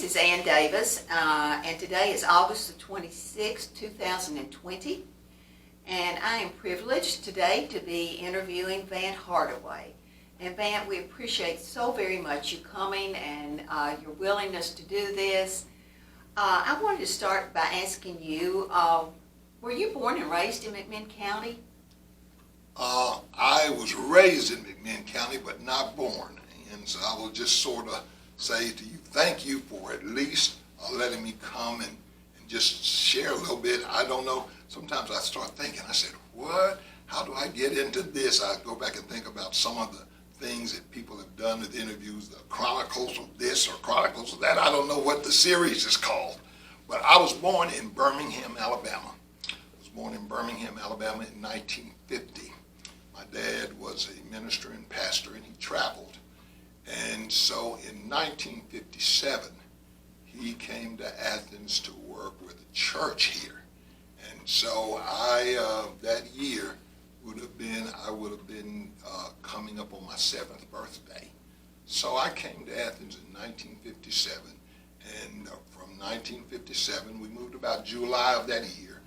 This is Ann Davis, and today is August the 26th, 2020, and I am privileged today to be interviewing Vant Hardaway. And Vant, we appreciate so very much you coming and your willingness to do this. I wanted to start by asking you, were you born and raised in McMinn County? I was raised in McMinn County, but not born. And so I will just sort of say to you, thank you for at least letting me come and just share a little bit. I don't know, sometimes I start thinking, I said, what? How do I get into this? I go back and think about some of the things that people have done with interviews, the chronicles of this or chronicles of that. I don't know what the series is called. But I was born in Birmingham, Alabama. I was born in Birmingham, Alabama in 1950. My dad was a minister and pastor, and he traveled. And so in 1957, he came to Athens to work with a church here. And so that year I would have been coming up on my 7th birthday. So I came to Athens in 1957, and from 1957, we moved about July of that year,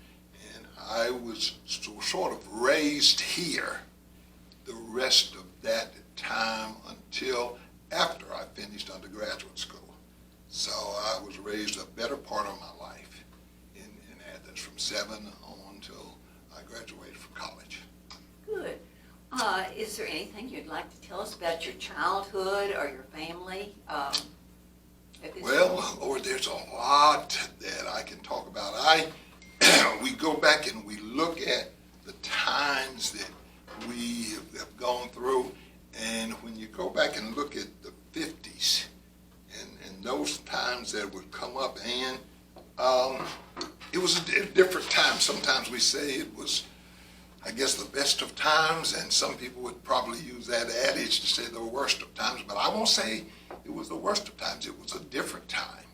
and I was sort of raised here the rest of that time until after I finished undergraduate school. So I was raised a better part of my life in Athens from 7 on till I graduated from college. Good. Is there anything you'd like to tell us about your childhood or your family? Well, Lord, there's a lot that I can talk about. We go back and we look at the times that we have gone through, and when you go back and look at the 50s and those times that would come up, and it was a different time. Sometimes we say it was, I guess, the best of times, and some people would probably use that adage to say the worst of times, but I won't say it was the worst of times. It was a different time.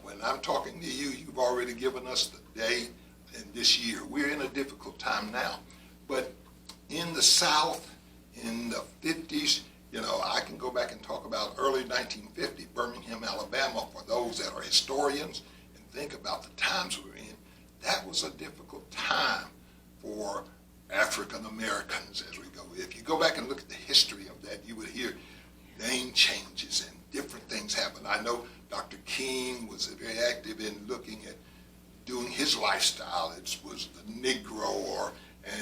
When I'm talking to you, you've already given us the day and this year. We're in a difficult time now, but in the South, in the 50s, I can go back and talk about early 1950, Birmingham, Alabama, for those that are historians and think about the times we were in. That was a difficult time for African Americans as we go. If you go back and look at the history of that, you would hear name changes and different things happen. I know Dr. King was very active in looking at doing his lifestyle. It was the Negro,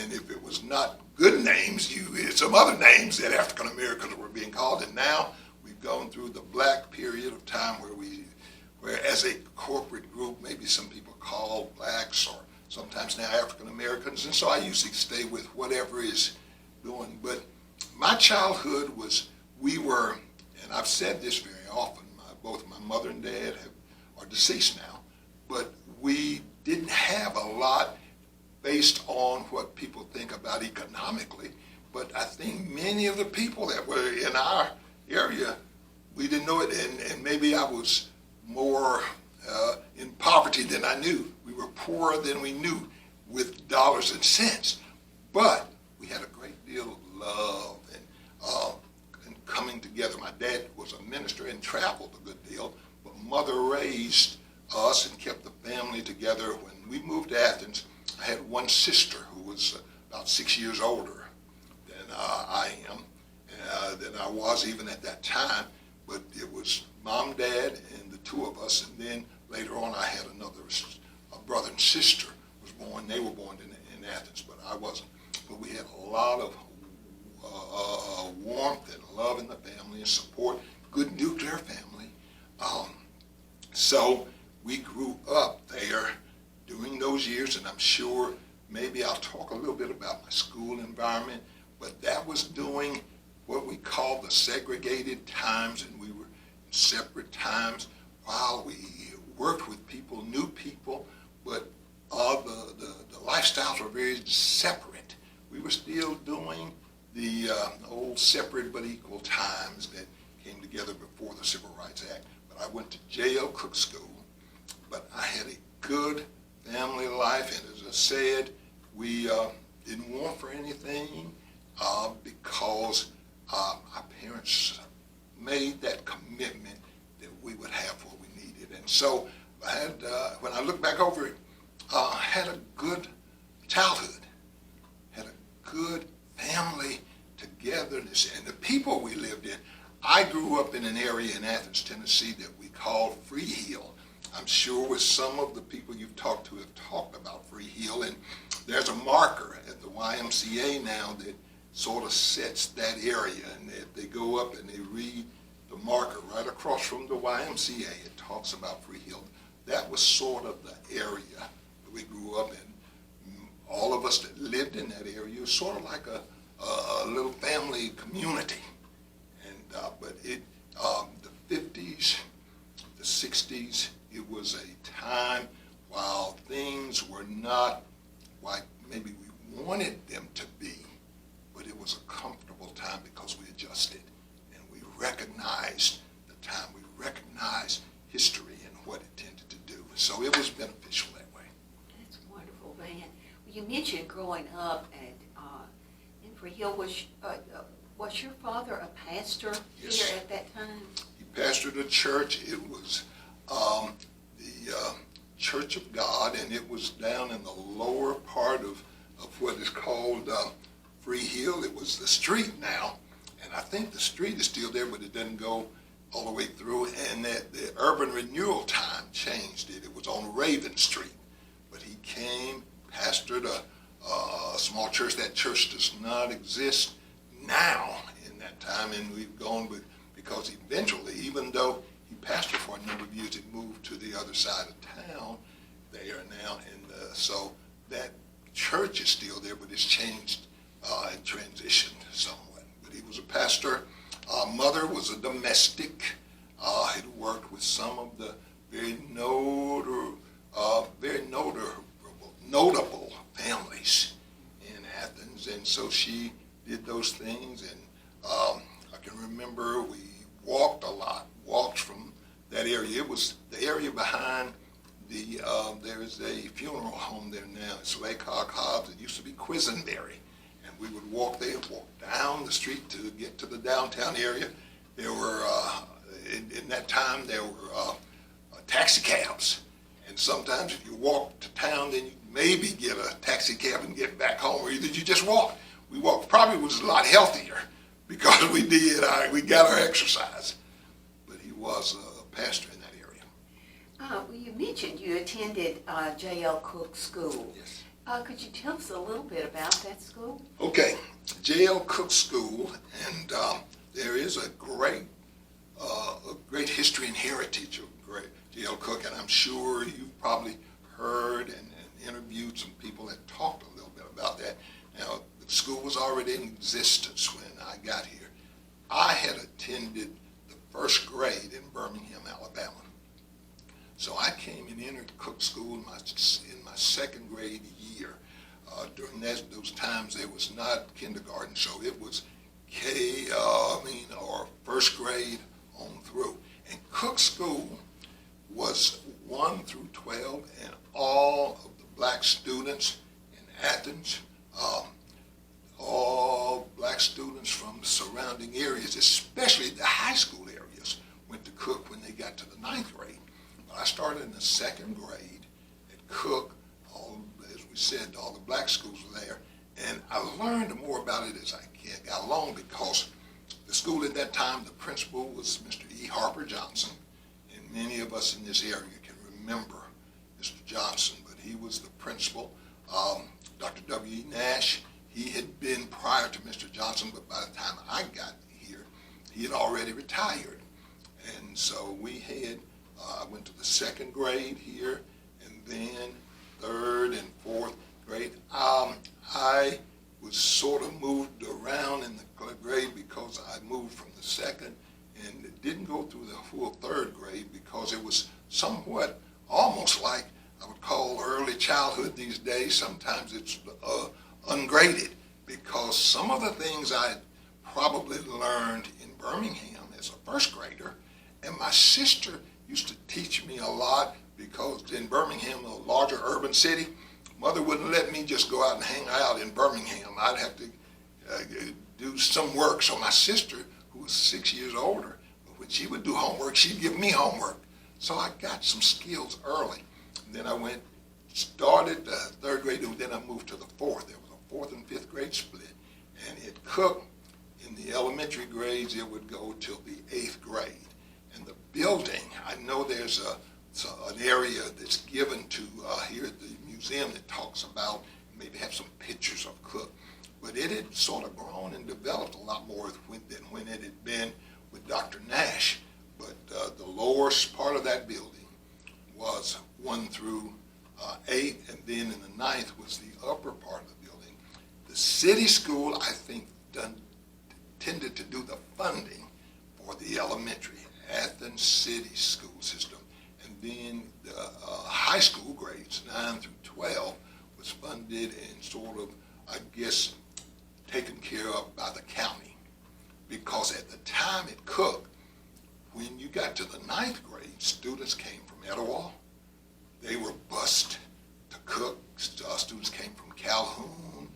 and if it was not good names, you had some other names that African Americans were being called. And now we've gone through the black period of time where as a corporate group, maybe some people call blacks or sometimes now African Americans. And so I usually stay with whatever is going. But my childhood was, and I've said this very often, both my mother and dad are deceased now, but we didn't have a lot based on what people think about economically. But I think many of the people that were in our area, we didn't know it, and maybe I was more in poverty than I knew. We were poorer than we knew with dollars and cents. But we had a great deal of love and coming together. My dad was a minister and traveled a good deal, but Mother raised us and kept the family together. When we moved to Athens, I had one sister who was about 6 years older than I am, than I was even at that time. But it was Mom, Dad, and the two of us. And then later on, I had a brother and sister was born. They were born in Athens, but I wasn't. But we had a lot of warmth and love in the family and support, good nuclear family. So we grew up there during those years, and I'm sure maybe I'll talk a little bit about my school environment, but that was during what we call the segregated times, and we were in separate times while we worked with people, new people, but the lifestyles were very separate. We were still doing the old separate but equal times that came together before the Civil Rights Act. But I went to J.L. Cook School, but I had a good family life, and as I said, we didn't want for anything because our parents made that commitment that we would have what we And so I had, when I look back over it, had a good childhood, had a good family togetherness, and the people we lived in. I grew up in an area in Athens, Tennessee that we called Free Hill. I'm sure with some of the people you've talked to have talked about Free Hill, and there's a marker at the YMCA now that sort of sets that area, and they go up and they read the marker right across from the YMCA. It talks about Free Hill. That was sort of the area that we grew up in. All of us that lived in that area, it was sort of like a little family community. And but the 50s, the 60s, it was a time while things were not like maybe we wanted them to be, but it was a comfortable time because we adjusted and we recognized the time, we recognized history and what it tended to do. So it was beneficial that way. That's wonderful, Van. Well, you mentioned growing up in Free Hill. Was your father a pastor Yes. here at that time? He pastored a church. It was the Church of God, and it was down in the lower part of what is called Free Hill. It was the street now, and I think the street is still there, but it doesn't go all the way through, and that the urban renewal time changed it. It was on Raven Street, but he came, pastored a small church. That church does not exist now in that time, and we've gone with, because eventually, even though he pastored for a number of years, it moved to the other side of town there now, and so that church is still there, but it's changed and transitioned somewhat. But he was a pastor. Mother was a domestic. Had worked with some of the very notable families in Athens, and so she did those things. And I can remember we walked a lot, walked from that area. It was the area behind the, there is a funeral home there now. It's Lake Hobbs. It used to be Quisenberry. And we would walk there, walk down the street to get to the downtown area. There were, in that time, there were taxi cabs. And sometimes if you walked to town, then you maybe get a taxi cab and get back home, or either you just walked. We walked. Probably was a lot healthier because we got our exercise. But he was a pastor in that area. Well, you mentioned you attended J.L. Cook School. Yes. Could you tell us a little bit about that school? Okay, J.L. Cook School, and there is a great history and heritage of great J.L. Cook, and I'm sure you've probably heard and interviewed some people that talked a little bit about that. Now, the school was already in existence when I got here. I had attended the first grade in Birmingham, Alabama. So I came and entered Cook School in my second grade year. During those times, there was not kindergarten, so it was or first grade on through. And Cook School was 1 through 12, and all of the black students in Athens, all black students from the surrounding areas, especially the high school areas, went to Cook when they got to the 9th grade. But I started in the second grade at Cook. As we said, all the black schools were there. And I learned more about it as I got along, because the school at that time, the principal was Mr. E. Harper Johnson. And many of us in this area can remember Mr. Johnson, but he was the principal. Dr. W. E. Nash, he had been prior to Mr. Johnson, but by the time I got here, he had already retired. And so we had, I went to the second grade here, and then third and fourth grade. I was sort of moved around in the grade because I moved from the second and didn't go through the full third grade because it was somewhat almost like I would call early childhood these days. Sometimes it's ungraded, because some of the things I probably learned in Birmingham as a first grader, and my sister used to teach me a lot, because in Birmingham, a larger urban city, Mother wouldn't let me just go out and hang out in Birmingham. I'd have to do some work. So my sister, who was 6 years older, when she would do homework, she'd give me homework. So I got some skills early. And then I started the third grade, and then I moved to the fourth. There was a fourth and fifth grade split. And it cooked in the elementary grades, it would go till the eighth grade. And the building, I know there's an area that's given to here at the museum that talks about, maybe have some pictures of Cook. But it had sort of grown and developed a lot more than when it had been with Dr. Nash. But the lower part of that building was 1 through 8, and then in the 9th was the upper part of the building. The city school, I think, tended to do the funding for the elementary, Athens City School System. And then the high school grades, 9 through 12, was funded and sort of, I guess, taken care of by the county. Because at the time at Cook, when you got to the 9th grade, students came from Etowah. They were bused to Cook. Students came from Calhoun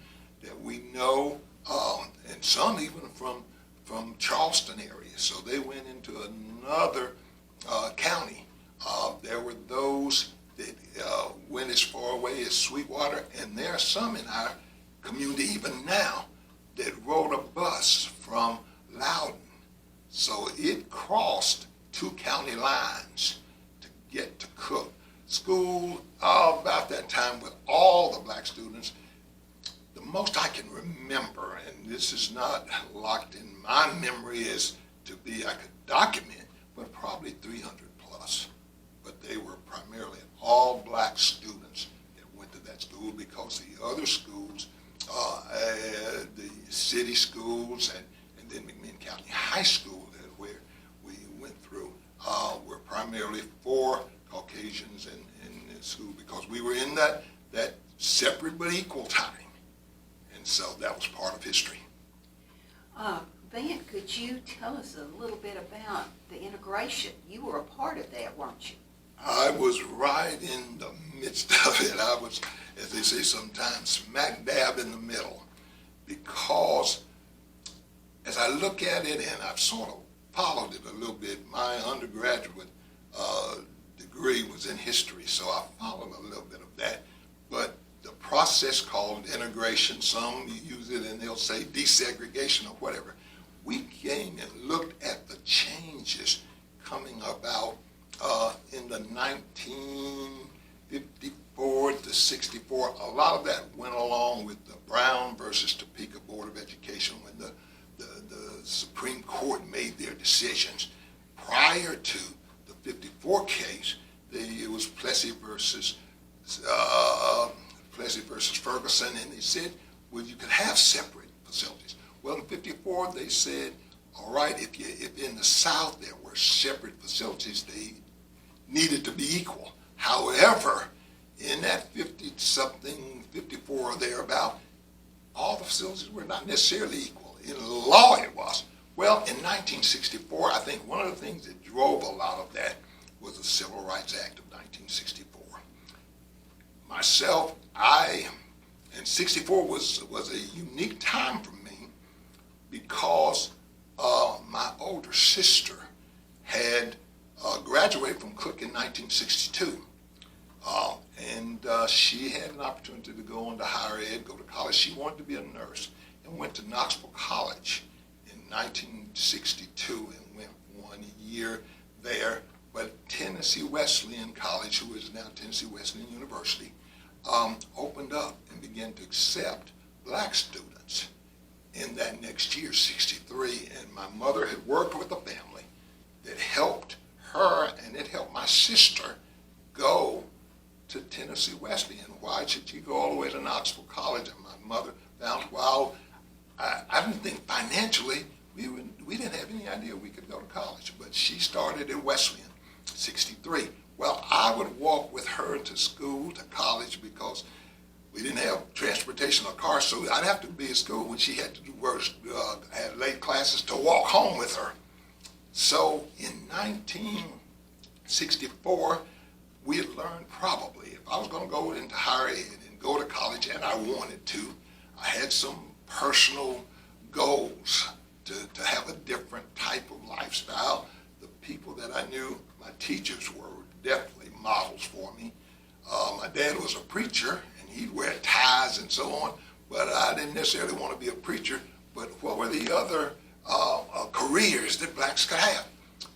that we know, and some even from Charleston area. So they went into another county. There were those that went as far away as Sweetwater, and there are some in our community even now that rode a bus from Loudon. So it crossed 2 county lines to get to Cook. School, about that time with all the black students, the most I can remember, and this is not locked in my memory as to be I could document, but probably 300 plus. But they were primarily all black students that went to that school, because the other schools, the city schools and then McMinn County High School, where we went through, were primarily for Caucasians in school, because we were in that separate but equal time. And so that was part of history. Vant, could you tell us a little bit about the integration? You were a part of that, weren't you? I was right in the midst of it. I was, as they say sometimes, smack dab in the middle, because as I look at it, and I've sort of followed it a little bit, my undergraduate degree was in history, so I followed a little bit of that. But the process called integration, some use it and they'll say desegregation or whatever. We came and looked at the changes coming about in the 1954 to 64. A lot of that went along with the Brown versus Topeka Board of Education when the Supreme Court made their decisions. Prior to the 54 case, it was Plessy versus Ferguson, and they said, well, you could have separate facilities. Well, in 54, they said, all right, if in the South there were separate facilities, they needed to be equal. However, in that 50-something, 54 or thereabout, all the facilities were not necessarily equal. In law, it was. Well, in 1964, I think one of the things that drove a lot of that was the Civil Rights Act of 1964. Myself, and 64 was a unique time for me, because my older sister had graduated from Cook in 1962. And she had an opportunity to go on to higher ed, go to college. She wanted to be a nurse, and went to Knoxville College in 1962 and went 1 year there. But Tennessee Wesleyan College, who is now Tennessee Wesleyan University, opened up and began to accept black students in that next year, 63. And my mother had worked with a family that helped her, and it helped my sister go to Tennessee Wesleyan. Why should she go all the way to Knoxville College? And my mother found, well, I didn't think financially we didn't have any idea we could go to college. But she started at Wesleyan, 63. Well, I would walk with her to school, to college, because we didn't have transportation or cars, so I'd have to be at school when she had to do work, had late classes, to walk home with her. So in 1964, we had learned probably, if I was going to go into higher ed and go to college, and I wanted to, I had some personal goals to have a different type of lifestyle. The people that I knew, my teachers were definitely models for me. My dad was a preacher, and he'd wear ties and so on, but I didn't necessarily want to be a preacher. But what were the other careers that blacks could have?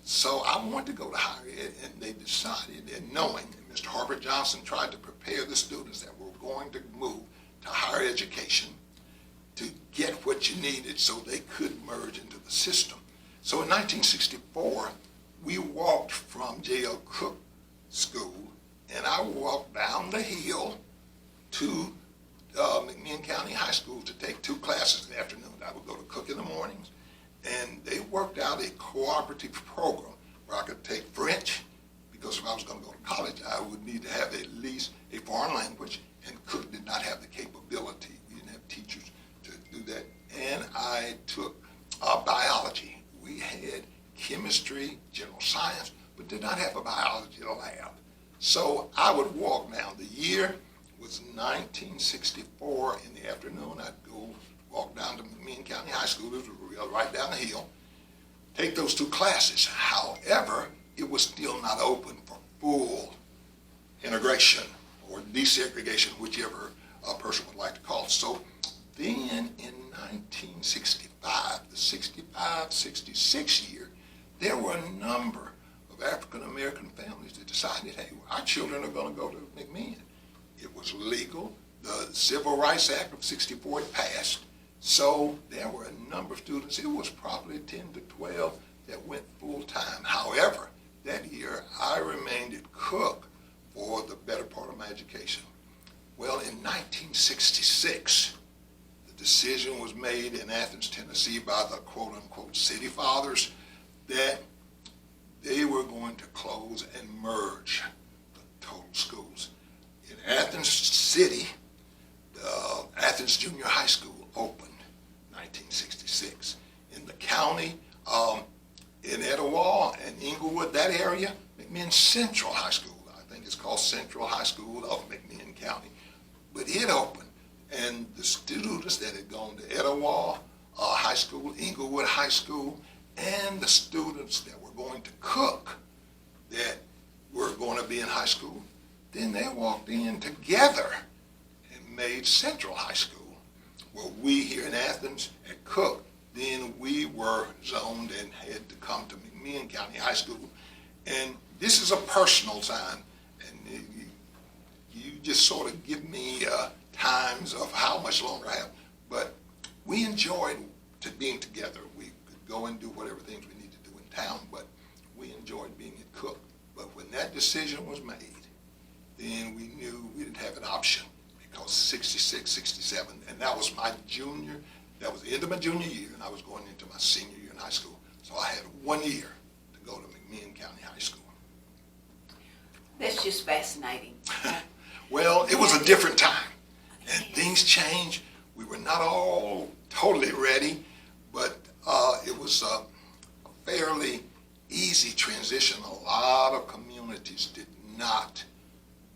So I wanted to go to higher ed, and they decided, and knowing that Mr. Harper Johnson tried to prepare the students that were going to move to higher education to get what you needed so they could merge into the system. So in 1964, we walked from J.L. Cook School, and I walked down the hill to McMinn County High School to take 2 classes in the afternoon. I would go to Cook in the mornings, and they worked out a cooperative program where I could take French, because if I was going to go to college, I would need to have at least a foreign language, and Cook did not have the capability. We didn't have teachers to do that. And I took biology. We had chemistry, general science, but did not have a biology lab. So I would walk down. The year was 1964. In the afternoon, I'd go walk down to McMinn County High School. It was right down the hill. Take those 2 classes. However, it was still not open for full integration or desegregation, whichever a person would like to call it. So then in 1965, the 65-66 year, there were a number of African-American families that decided, hey, our children are going to go to McMinn. It was legal. The Civil Rights Act of 64 had passed. So there were a number of students. It was probably 10 to 12 that went full-time. However, that year, I remained at Cook for the better part of my education. Well, in 1966, the decision was made in Athens, Tennessee by the quote-unquote city fathers that they were going to close and merge the total schools. In Athens City, the Athens Junior High School opened 1966. In the county, in Etowah and Inglewood, that area, McMinn Central High School, I think it's called Central High School of McMinn County, but it opened. And the students that had gone to Etowah High School, Inglewood High School, and the students that were going to Cook that were going to be in high school, then they walked in together and made Central High School. Well, we here in Athens at Cook, then we were zoned and had to come to McMinn County High School. And this is a personal time, and you just sort of give me times of how much longer I have. But we enjoyed being together. We could go and do whatever things we need to do in town, but we enjoyed being at Cook. But when that decision was made, then we knew we didn't have an option, because 66, 67, and that was my junior, that was the end of my junior year, and I was going into my senior year in high school. So I had 1 year to go to McMinn County High School. That's just fascinating. Well, it was a different time, and things changed. We were not all totally ready, but it was a fairly easy transition. A lot of communities did not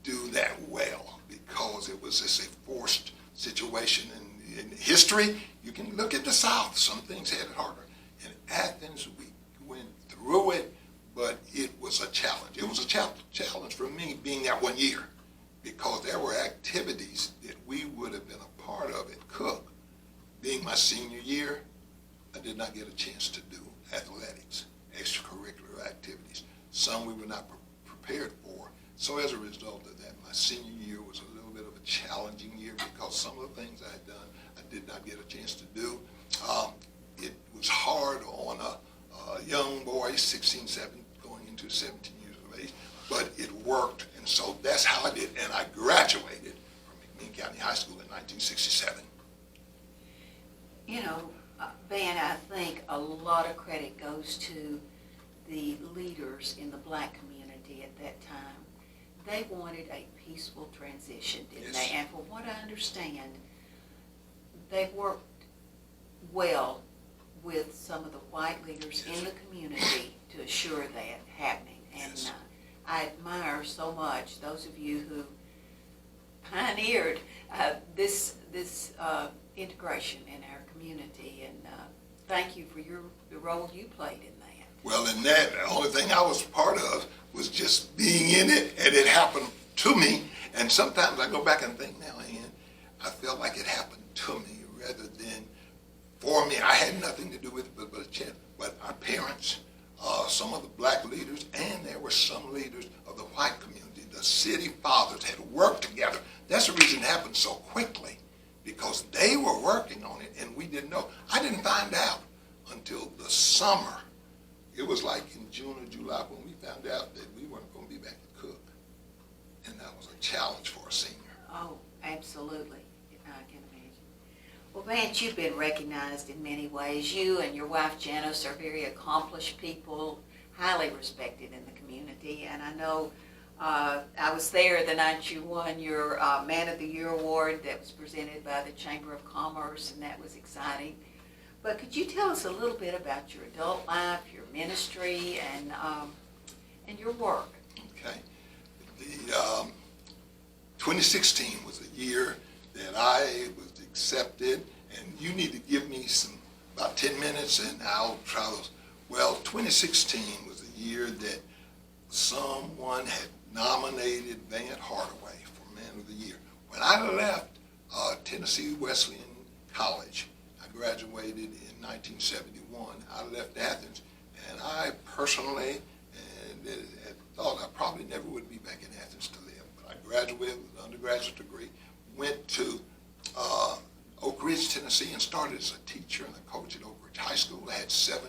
do that well because it was just a forced situation. And in history, you can look at the South. Some things had it harder. In Athens, we went through it, but it was a challenge. It was a challenge for me being there 1 year, because there were activities that we would have been a part of at Cook. Being my senior year, I did not get a chance to do athletics, extracurricular activities. Some we were not prepared for. So as a result of that, my senior year was a little bit of a challenging year, because some of the things I had done, I did not get a chance to do. It was hard on a young boy, 16, 17, going into 17 years of age, but it worked, and so that's how I did. And I graduated from McMinn County High School in 1967. You know, Ben, I think a lot of credit goes to the leaders in the black community at that time. They wanted a peaceful transition, didn't Yes. they? And from what I understand, they worked well with some of the white leaders in the community to assure that happening. And Yes. I admire so much those of you who pioneered this integration in our community, and thank you for the role you played in that. Well, in that, the only thing I was part of was just being in it, and it happened to me. And sometimes I go back and think now, and I felt like it happened to me rather than for me. I had nothing to do with it but a chance. But our parents, some of the black leaders, and there were some leaders of the white community, the city fathers had worked together. That's the reason it happened so quickly, because they were working on it and we didn't know. I didn't find out until the summer. It was like in June or July when we found out that we weren't going to be back at Cook. And that was a challenge for a senior. Oh, absolutely. I can imagine. Well, Vance, you've been recognized in many ways. You and your wife Janice are very accomplished people, highly respected in the community. And I know I was there the night you won your Man of the Year award that was presented by the Chamber of Commerce, and that was exciting. But could you tell us a little bit about your adult life, your ministry, and your work? Okay. The 2016 was the year that I was accepted, and you need to give me about 10 minutes and I'll try those. Well, 2016 was the year that someone had nominated Vant Hardaway for Man of the Year. When I left Tennessee Wesleyan College, I graduated in 1971. I left Athens, and I personally had thought I probably never would be back in Athens to live. But I graduated with an undergraduate degree, went to Oak Ridge, Tennessee, and started as a teacher and a coach at Oak Ridge High School. I had 7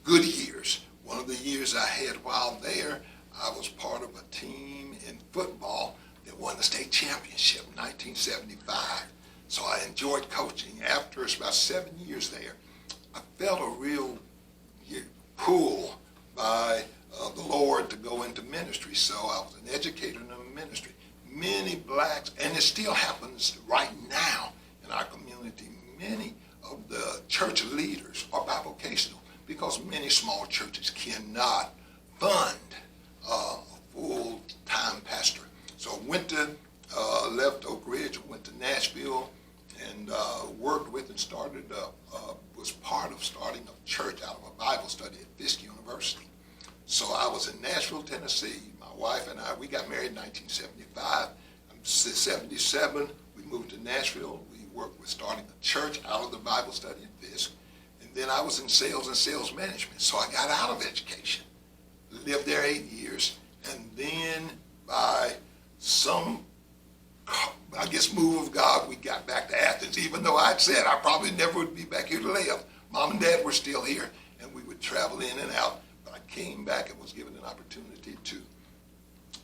good years. One of the years I had while there, I was part of a team in football that won the state championship in 1975. So I enjoyed coaching. After about 7 years there, I felt a real pull by the Lord to go into ministry. So I was an educator in the ministry. Many blacks, and it still happens right now in our community, many of the church leaders are bivocational because many small churches cannot fund a full-time pastor. So I went to, left Oak Ridge, went to Nashville, and worked with and started, was part of starting a church out of a Bible study at Fisk University. So I was in Nashville, Tennessee. My wife and I, we got married in 1975. I'm 77. We moved to Nashville. We worked with starting a church out of the Bible study at Fisk. And then I was in sales and sales management. So I got out of education, lived there 8 years, and then by some, I guess, move of God, we got back to Athens, even though I'd said I probably never would be back here to live. Mom and Dad were still here, and we would travel in and out. But I came back and was given an opportunity to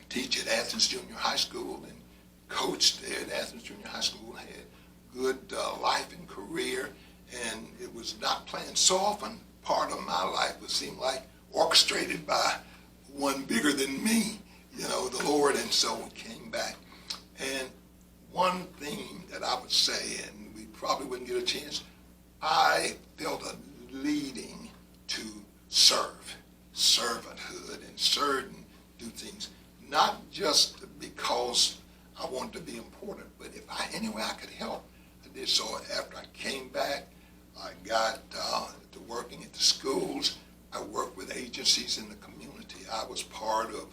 teach at Athens Junior High School and coached there at Athens Junior High School, had good life and career, and it was not planned. So often, part of my life would seem like orchestrated by one bigger than me, you know, the Lord, and so we came back. And one thing that I would say, and we probably wouldn't get a chance, I felt a leading to serve, servanthood, and serve and do things, not just because I wanted to be important, but if any way I could help, I did. So after I came back, I got to working at the schools. I worked with agencies in the community. I was part of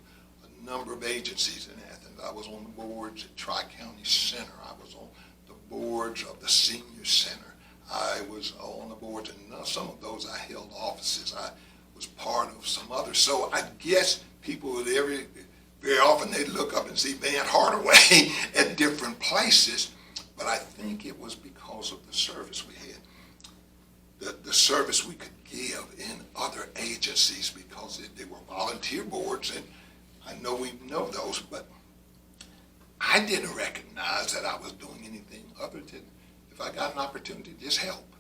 a number of agencies in Athens. I was on the boards at Tri-County Center. I was on the boards of the Senior Center. I was on the boards, and some of those I held offices. I was part of some others. So I guess people would very often they'd look up and see Vant Hardaway at different places, but I think it was because of the service we had, the service we could give in other agencies, because they were volunteer boards, and I know we know those, but I didn't recognize that I was doing anything other than, if I got an opportunity, just help.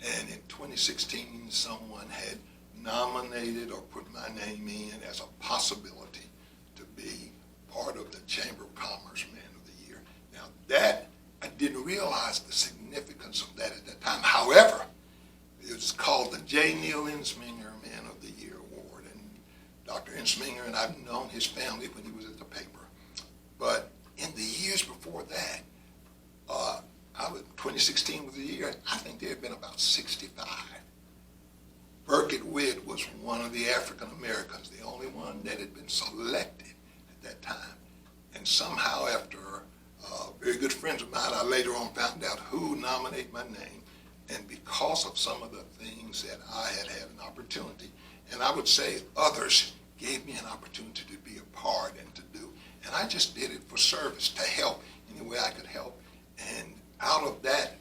And in 2016, someone had nominated or put my name in as a possibility to be part of the Chamber of Commerce Man of the Year. Now that, I didn't realize the significance of that at that time. However, it was called the J. Neil Ensminger Man of the Year Award. And Dr. Ensminger, and I've known his family when he was at the paper. But in the years before that, 2016 was the year, I think there had been about 65 Burkett Witt was one of the African Americans, the only one that had been selected at that time. And somehow, after very good friends of mine, I later on found out who nominated my name. And because of some of the things that I had an opportunity, and I would say others gave me an opportunity to be a part and to do. And I just did it for service, to help any way I could help. And out of that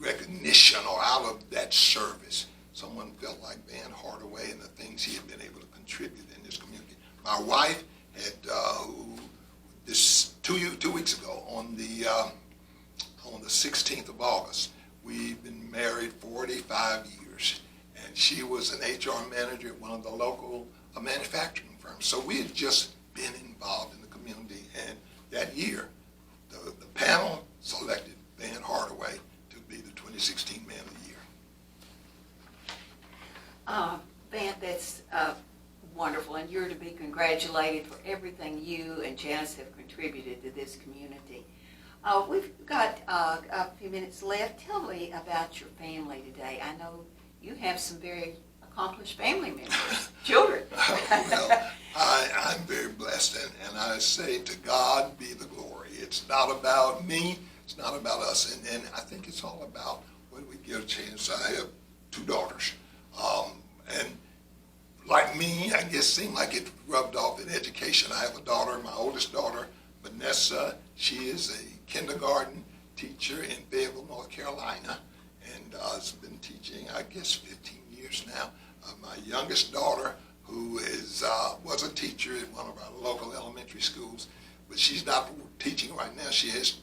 recognition, or out of that service, someone felt like Vant Hardaway and the things he had been able to contribute in this community. My wife had, two weeks ago, on the 16th of August, we've been married 45 years, and she was an HR manager at one of the local manufacturing firms. So we had just been involved in the community, and that year, the panel selected Vant Hardaway to be the 2016 Man of the Year. Vant, that's wonderful, and you're to be congratulated for everything you and Janice have contributed to this community. We've got a few minutes left. Tell me about your family today. I know you have some very accomplished family members, children. Well, I'm very blessed, and I say to God be the glory. It's not about me, it's not about us, and I think it's all about when we get a chance. I have two daughters, and like me, I guess seemed like it rubbed off in education. I have a daughter, my oldest daughter, Vanessa. She is a kindergarten teacher in Fayetteville, North Carolina, and has been teaching, I guess, 15 years now. My youngest daughter, who was a teacher at one of our local elementary schools, but she's not teaching right now. She has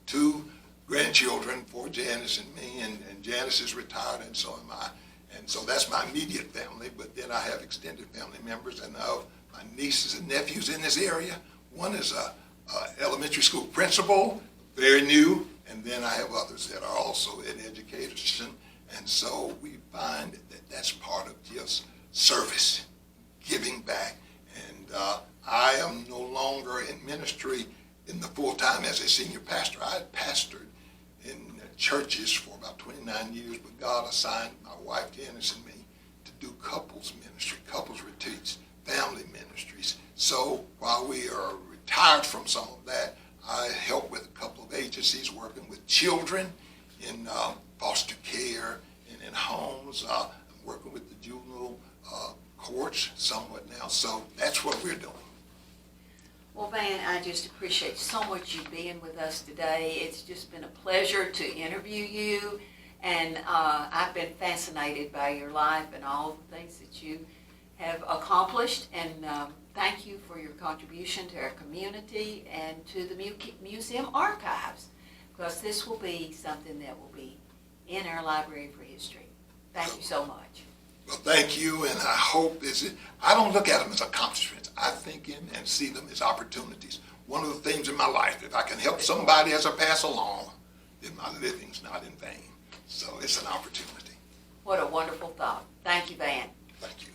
two grandchildren for Janice and me, and Janice is retired, and so am I. And so that's my immediate family, but then I have extended family members, and of my nieces and nephews in this area. One is a elementary school principal, very new, and then I have others that are also in education. And so we find that that's part of just service, giving back. And I am no longer in ministry in the full time as a senior pastor. I had pastored in churches for about 29 years, but God assigned my wife Janice and me to do couples ministry, couples retreats, family ministries. So while we are retired from some of that, I help with a couple of agencies working with children in foster care and in homes. I'm working with the juvenile courts somewhat now. So that's what we're doing. Well, Van, I just appreciate so much you being with us today. It's just been a pleasure to interview you, and I've been fascinated by your life and all the things that you have accomplished, and thank you for your contribution to our community and to the museum archives, because this will be something that will be in our library for history. Thank you so much. Well, thank you, and I hope I don't look at them as accomplishments. I think in and see them as opportunities. One of the things in my life, if I can help somebody as I pass along, then my living's not in vain. So it's an opportunity. What a wonderful thought. Thank you, Van. Thank you.